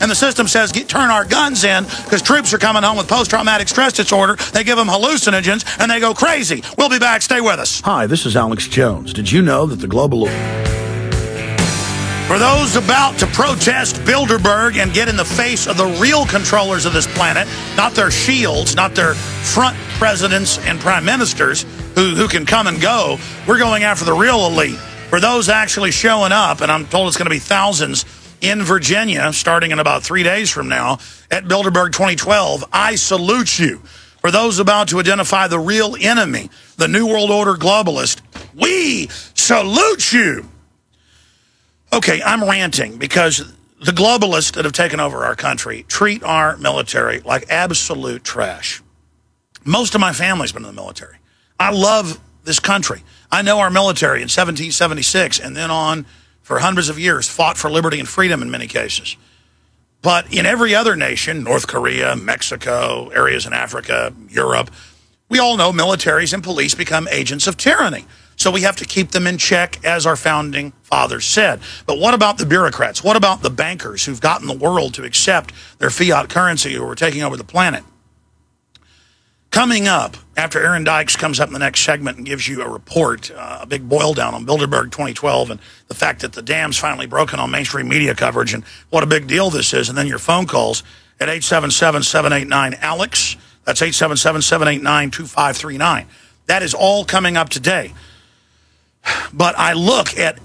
and the system says, turn our guns in because troops are coming home with post-traumatic stress disorder. They give them hallucinogens, and they go crazy. We'll be back. Stay with us. Hi, this is Alex Jones. Did you know that the global... For those about to protest Bilderberg and get in the face of the real controllers of this planet, not their shields, not their front presidents and prime ministers who can come and go, we're going after the real elite. For those actually showing up, and I'm told it's going to be thousands in Virginia starting in about 3 days from now at Bilderberg 2012, I salute you. For those about to identify the real enemy, the New World Order globalist, we salute you. Okay, I'm ranting because the globalists that have taken over our country treat our military like absolute trash. Most of my family's been in the military. I love this country. I know our military in 1776 and then on for hundreds of years fought for liberty and freedom in many cases. But in every other nation, North Korea, Mexico, areas in Africa, Europe, we all know militaries and police become agents of tyranny. So we have to keep them in check, as our founding fathers said. But what about the bureaucrats? What about the bankers who've gotten the world to accept their fiat currency who are taking over the planet? Coming up, after Aaron Dykes comes up in the next segment and gives you a report, a big boil down on Bilderberg 2012 and the fact that the dam's finally broken on mainstream media coverage and what a big deal this is, and then your phone calls at 877-789-ALEX. That's 877-789-2539. That is all coming up today. But I look at,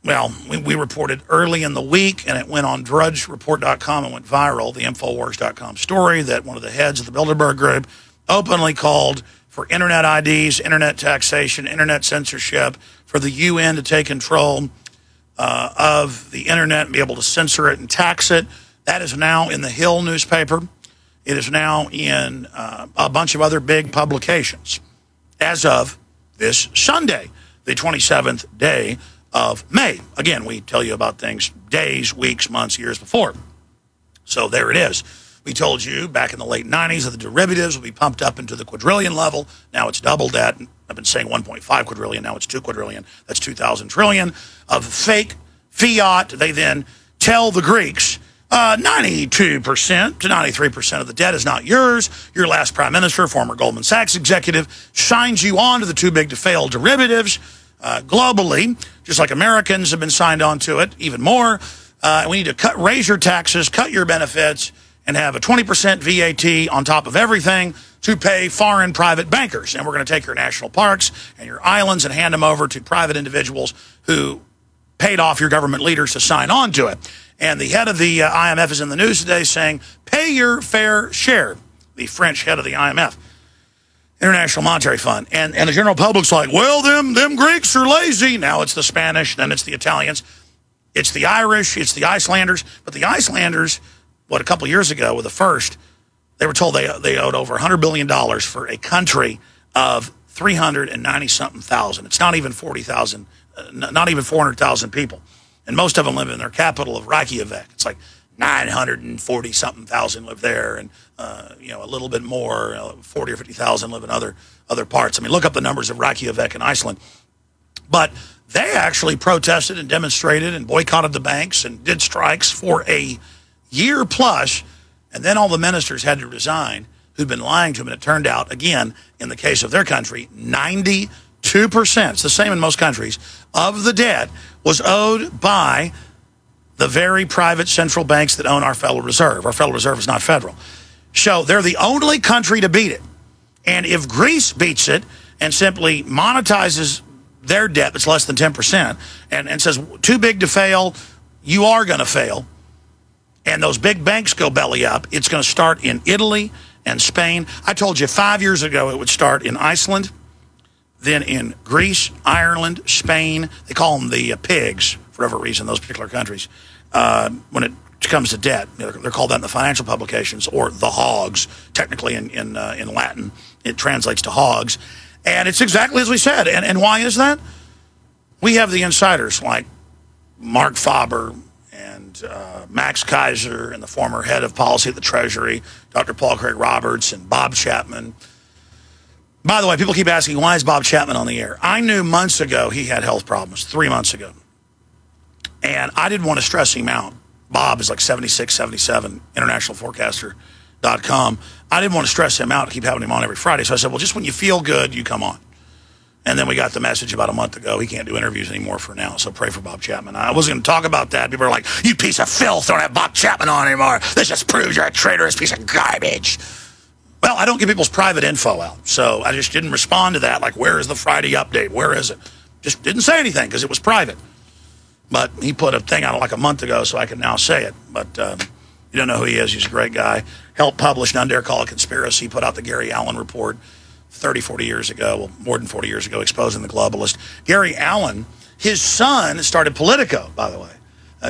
well, we reported early in the week, and it went on drudgereport.com and went viral, the Infowars.com story that one of the heads of the Bilderberg group openly called for internet IDs, internet taxation, internet censorship, for the UN to take control of the internet and be able to censor it and tax it. That is now in the Hill newspaper. It is now in a bunch of other big publications as of this Sunday, the 27th day of May. Again, we tell you about things days, weeks, months, years before. So there it is. We told you back in the late 90s that the derivatives will be pumped up into the quadrillion level. Now it's doubled that. I've been saying 1.5 quadrillion. Now it's 2 quadrillion. That's 2,000 trillion of fake fiat. They then tell the Greeks 92% to 93% of the debt is not yours. Your last prime minister, former Goldman Sachs executive, signs you on to the too big to fail derivatives globally, just like Americans have been signed on to it, even more. We need to raise your taxes, cut your benefits, and have a 20% VAT on top of everything to pay foreign private bankers. And we're going to take your national parks and your islands and hand them over to private individuals who paid off your government leaders to sign on to it. And the head of the IMF is in the news today saying, pay your fair share, the French head of the IMF, International Monetary Fund. And the general public's like, well, them Greeks are lazy. Now it's the Spanish, then it's the Italians, it's the Irish, it's the Icelanders. But the Icelanders, a couple years ago were the first, they were told they owed over $100 billion for a country of 390-something thousand. It's not even 40,000, not even 400,000 people. And most of them live in their capital of Reykjavik. It's like 940-something thousand live there, and a little bit more, 40 or 50,000 live in other parts. I mean, look up the numbers of Reykjavik in Iceland. But they actually protested and demonstrated and boycotted the banks and did strikes for a year plus, and then all the ministers had to resign who'd been lying to them, and it turned out, again, in the case of their country, 92%, it's the same in most countries, of the debt was owed by the very private central banks that own our Federal Reserve. Our Federal Reserve is not federal. So they're the only country to beat it. And if Greece beats it and simply monetizes their debt that's less than 10% and says, too big to fail, you are going to fail, and those big banks go belly up, it's going to start in Italy and Spain. I told you 5 years ago it would start in Iceland, then in Greece, Ireland, Spain. They call them the pigs, for whatever reason, those particular countries. When it comes to debt, they're called that in the financial publications, or the hogs, technically in Latin. It translates to hogs. And it's exactly as we said. And why is that? We have the insiders like Mark Faber and Max Kaiser and the former head of policy at the Treasury, Dr. Paul Craig Roberts and Bob Chapman. By the way, people keep asking, why is Bob Chapman on the air? I knew months ago he had health problems, 3 months ago. And I didn't want to stress him out Bob is like 76, 77, internationalforecaster.com. I didn't want to stress him out to keep having him on every Friday. So I said, well, just when you feel good, you come on. And then we got the message about a month ago. He can't do interviews anymore for now, so pray for Bob Chapman. I wasn't going to talk about that. People are like, you piece of filth, don't have Bob Chapman on anymore. This just proves you're a traitorous piece of garbage. Well, I don't give people's private info out, so I just didn't respond to that. Like, where is the Friday update? Where is it? Just didn't say anything because it was private. But he put a thing out like a month ago, so I can now say it. But you don't know who he is. He's a great guy. Helped publish None Dare Call It Conspiracy. Put out the Gary Allen report 30, 40 years ago, well, more than 40 years ago, exposing the globalist. Gary Allen, his son started Politico, by the way.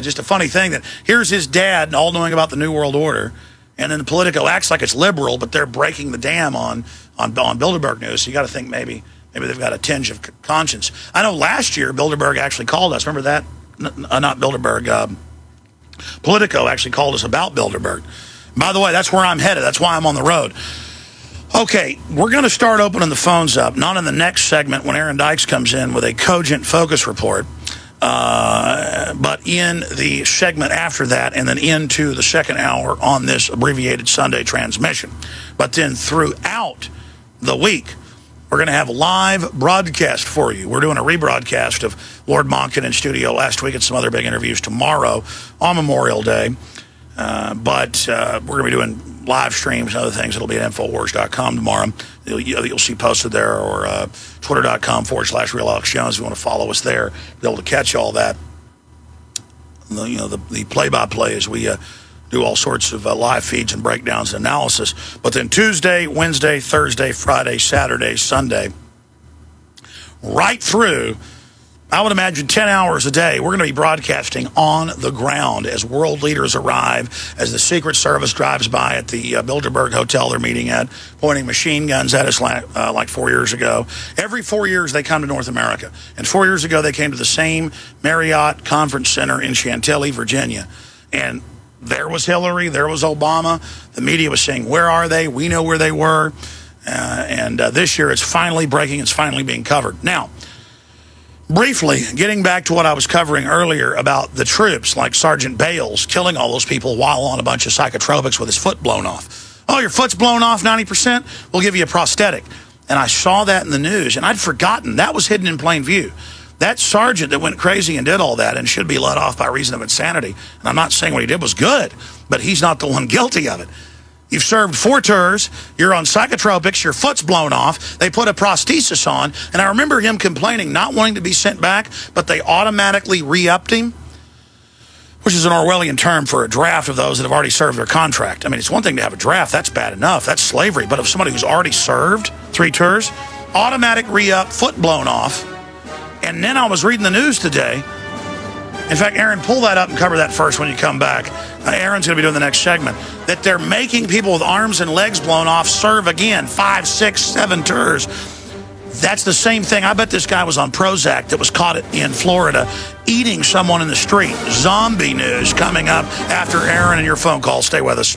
Just a funny thing that here's his dad all knowing about the New World Order, and then Politico acts like it's liberal, but they're breaking the dam on Bilderberg News. So you got to think maybe they've got a tinge of conscience. I know last year Bilderberg actually called us. Remember that? Not Bilderberg. Politico actually called us about Bilderberg. By the way, that's where I'm headed. That's why I'm on the road. Okay, we're going to start opening the phones up, not in the next segment when Aaron Dykes comes in with a cogent focus report, but in the segment after that and then into the second hour on this abbreviated Sunday transmission. But then throughout the week, we're going to have live broadcast for you. We're doing a rebroadcast of Lord Monken in studio last week and some other big interviews tomorrow on Memorial Day. But we're going to be doing live streams and other things. It'll be at Infowars.com tomorrow. You'll see posted there, or Twitter.com/Real Alex Jones. If you want to follow us there, be able to catch all that. The play-by-play as we do all sorts of live feeds and breakdowns and analysis. But then Tuesday, Wednesday, Thursday, Friday, Saturday, Sunday, right through, I would imagine 10 hours a day, we're going to be broadcasting on the ground as world leaders arrive, as the Secret Service drives by at the Bilderberg Hotel they're meeting at, pointing machine guns at us like 4 years ago. Every 4 years they come to North America. And 4 years ago they came to the same Marriott Conference Center in Chantilly, Virginia. And there was Hillary, there was Obama. The media was saying, where are they? We know where they were. And this year it's finally breaking. It's finally being covered. Now, briefly, getting back to what I was covering earlier about the troops, like Sergeant Bales killing all those people while on a bunch of psychotropics with his foot blown off. Oh, your foot's blown off 90%? We'll give you a prosthetic. And I saw that in the news, and I'd forgotten. That was hidden in plain view. That sergeant that went crazy and did all that and should be let off by reason of insanity, and I'm not saying what he did was good, but he's not the one guilty of it. You've served 4 tours, you're on psychotropics, your foot's blown off, they put a prosthesis on, and I remember him complaining, not wanting to be sent back, but they automatically re-upped him, which is an Orwellian term for a draft of those that have already served their contract. I mean, it's one thing to have a draft, that's bad enough, that's slavery, but if somebody who's already served 3 tours, automatic re-up, foot blown off. And then I was reading the news today. In fact, Aaron, pull that up and cover that first when you come back. Aaron's going to be doing the next segment. That they're making people with arms and legs blown off serve again 5, 6, 7 tours. That's the same thing. I bet this guy was on Prozac that was caught in Florida eating someone in the street. Zombie news coming up after Aaron and your phone call. Stay with us.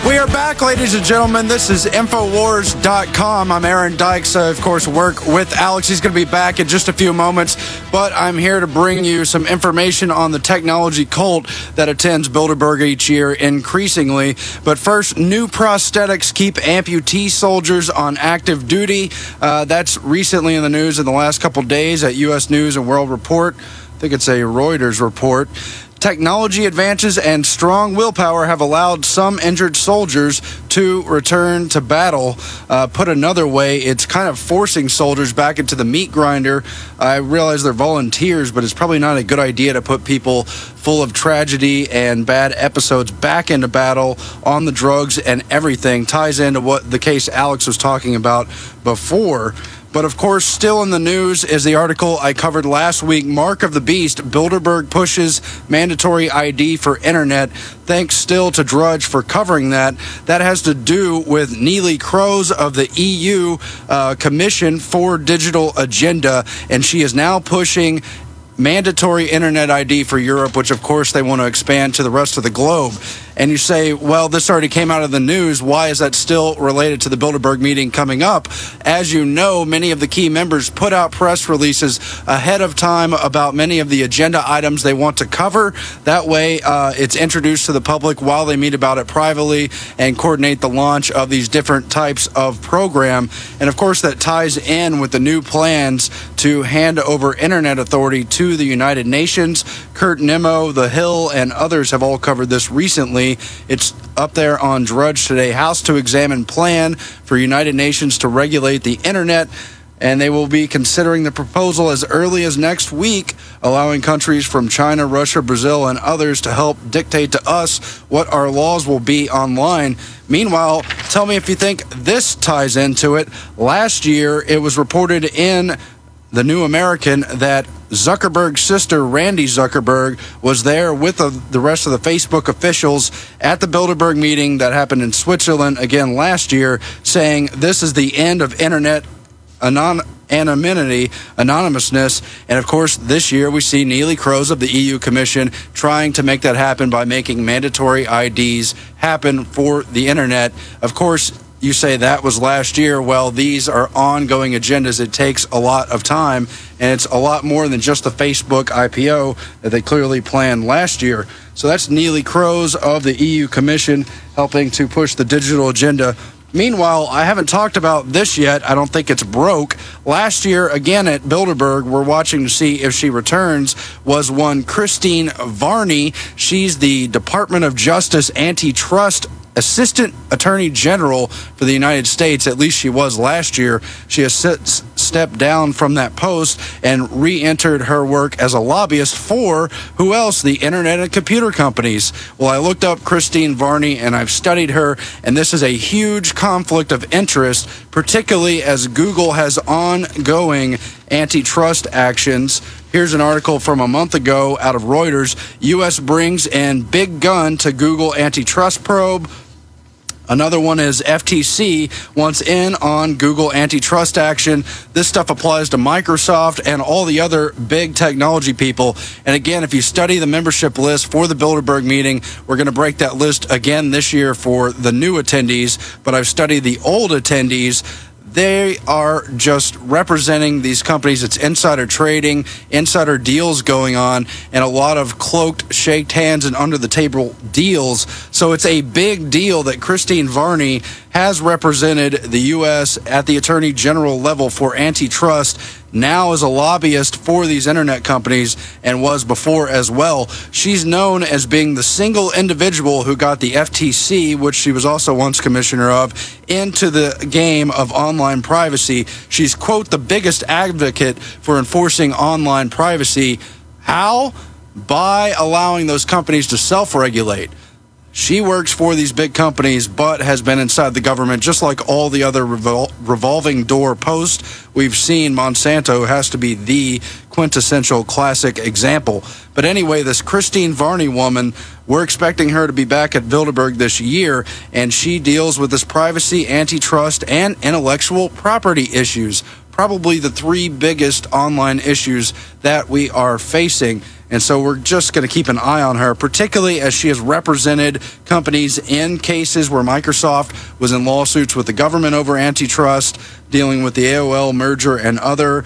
We are back, ladies and gentlemen. This is Infowars.com. I'm Aaron Dykes. Of course, work with Alex. He's going to be back in just a few moments. But I'm here to bring you some information on the technology cult that attends Bilderberg each year increasingly. But first, new prosthetics keep amputee soldiers on active duty. That's recently in the news in the last couple days at U.S. News and World Report. I think it's a Reuters report. Technology advances and strong willpower have allowed some injured soldiers to return to battle. Put another way, it's kind of forcing soldiers back into the meat grinder. I realize they're volunteers, but it's probably not a good idea to put people full of tragedy and bad episodes back into battle on the drugs and everything. Ties into what the case Alex was talking about before. But of course, still in the news is the article I covered last week, Mark of the Beast, Bilderberg pushes mandatory ID for internet. Thanks still to Drudge for covering that. That has to do with Neelie Kroes of the EU Commission for Digital Agenda, and she is now pushing mandatory internet ID for Europe, which of course they want to expand to the rest of the globe. And you say, well, this already came out of the news. Why is that still related to the Bilderberg meeting coming up? As you know, many of the key members put out press releases ahead of time about many of the agenda items they want to cover. That way, it's introduced to the public while they meet about it privately and coordinate the launch of these different types of program. And of course, that ties in with the new plans to hand over internet authority to the United Nations. Kurt Nimmo, The Hill, and others have all covered this recently. It's up there on Drudge today. House to examine plan for United Nations to regulate the internet. And they will be considering the proposal as early as next week, allowing countries from China, Russia, Brazil, and others to help dictate to us what our laws will be online. Meanwhile, tell me if you think this ties into it. Last year, it was reported in The New American that Zuckerberg's sister, Randy Zuckerberg, was there with the rest of the Facebook officials at the Bilderberg meeting that happened in Switzerland again last year, saying this is the end of internet anonymity, anonymousness. And of course, this year we see Neelie Kroes of the EU Commission trying to make that happen by making mandatory IDs happen for the internet. Of course, you say that was last year. Well, these are ongoing agendas. It takes a lot of time, and it's a lot more than just the Facebook IPO that they clearly planned last year. So that's Neelie Kroes of the EU Commission helping to push the digital agenda. Meanwhile, I haven't talked about this yet. I don't think it's broke. Last year, again at Bilderberg, we're watching to see if she returns, was one Christine Varney. She's the Department of Justice Antitrust Assistant Attorney General for the United States. At least she was last year. She has stepped down from that post and re-entered her work as a lobbyist for, who else? The internet and computer companies. Well, I looked up Christine Varney and I've studied her, and this is a huge conflict of interest, particularly as Google has ongoing antitrust actions. Here's an article from a month ago out of Reuters. U.S. brings in big gun to Google antitrust probe. Another one is FTC wants in on Google antitrust action. This stuff applies to Microsoft and all the other big technology people. And again, if you study the membership list for the Bilderberg meeting, we're going to break that list again this year for the new attendees. But I've studied the old attendees. They are just representing these companies. It's insider trading, insider deals going on, and a lot of cloaked, shaked hands and under-the-table deals. So it's a big deal that Christine Varney has represented the U.S. at the Attorney General level for antitrust, now is a lobbyist for these internet companies, and was before as well. She's known as being the single individual who got the FTC, which she was also once commissioner of, into the game of online privacy. She's, quote, the biggest advocate for enforcing online privacy. How? By allowing those companies to self-regulate. She works for these big companies, but has been inside the government, just like all the other revolving door posts we've seen. Monsanto has to be the quintessential classic example. But anyway, this Christine Varney woman, we're expecting her to be back at Bilderberg this year, and she deals with this privacy, antitrust, and intellectual property issues. Probably the three biggest online issues that we are facing. And so we're just going to keep an eye on her, particularly as she has represented companies in cases where Microsoft was in lawsuits with the government over antitrust, dealing with the AOL merger and other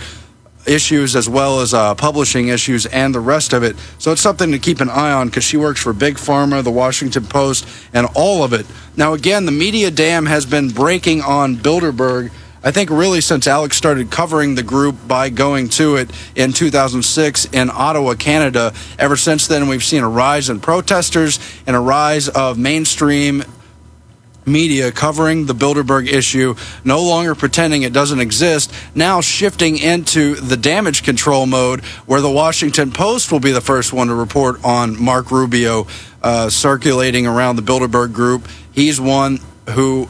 issues, as well as publishing issues and the rest of it. So it's something to keep an eye on, because she works for Big Pharma, the Washington Post, and all of it. Now, again, the media dam has been breaking on Bilderberg, I think really since Alex started covering the group by going to it in 2006 in Ottawa, Canada. Ever since then, we've seen a rise in protesters and a rise of mainstream media covering the Bilderberg issue, no longer pretending it doesn't exist, now shifting into the damage control mode, where the Washington Post will be the first one to report on Mark Rubio circulating around the Bilderberg group. He's one who